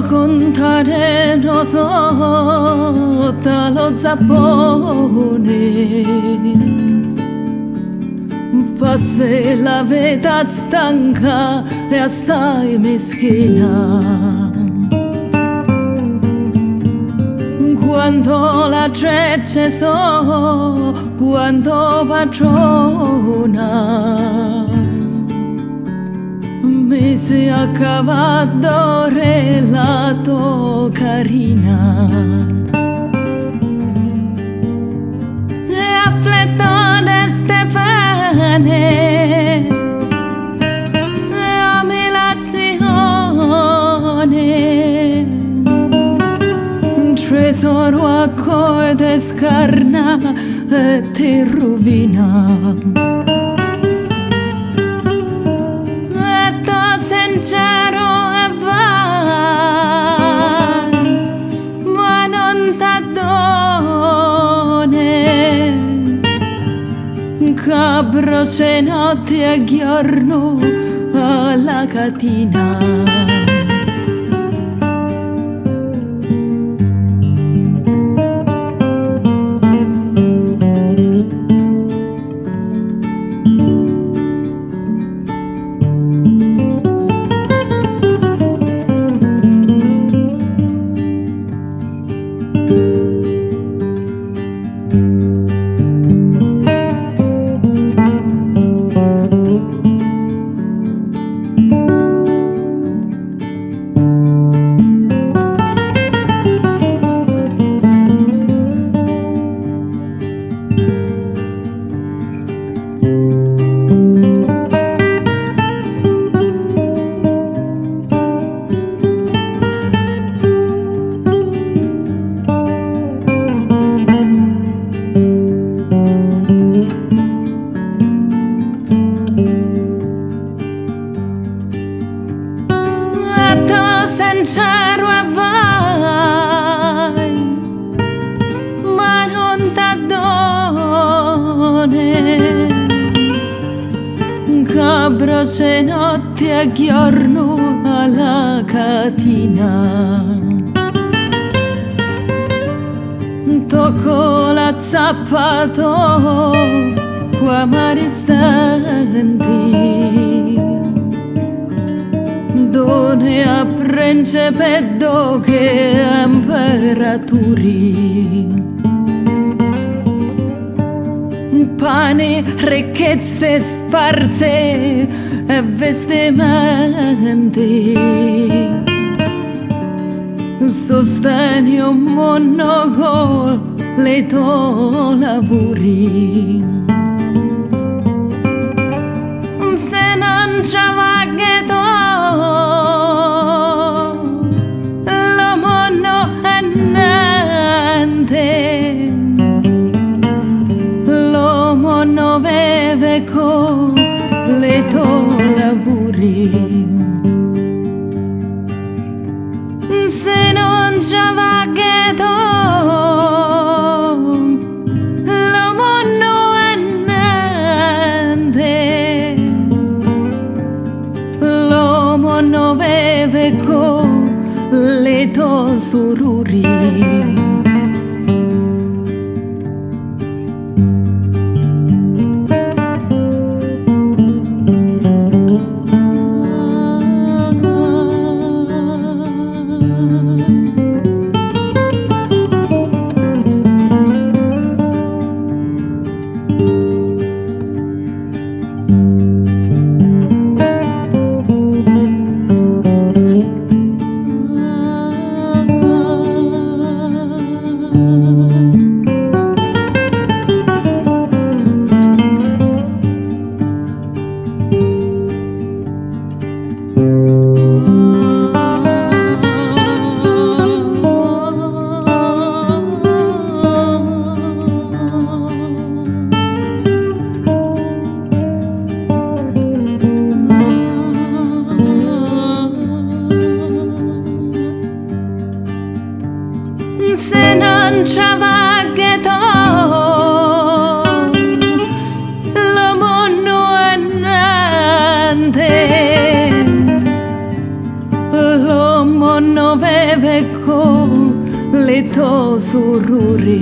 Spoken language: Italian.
contare roso dallo zappone. Passi la vita stanca e assai meschina. Quanto la trecce so, quanto padrona. Mi si è accavato relato carina. E affletto de Stefane e amelazione. Tesoro a corde scarna e ti rovina. Sincero e vai, ma non t'addone. Cabro c'è notte e giorno alla catena. Sincero e vai, ma non t'addone. Cabro c'è notte e giorno alla catena. Tocco la zappato qua maristanti. Done a principetto che imperaturi. Pane, ricchezze sparse e vestimenti. Sostegno monaco le tuoi lavori. Se non c'è vaghetto con le tue lavori. Se non c'è vaghetto l'uomo non è niente. L'uomo non vive con le tue sorori. leto sururi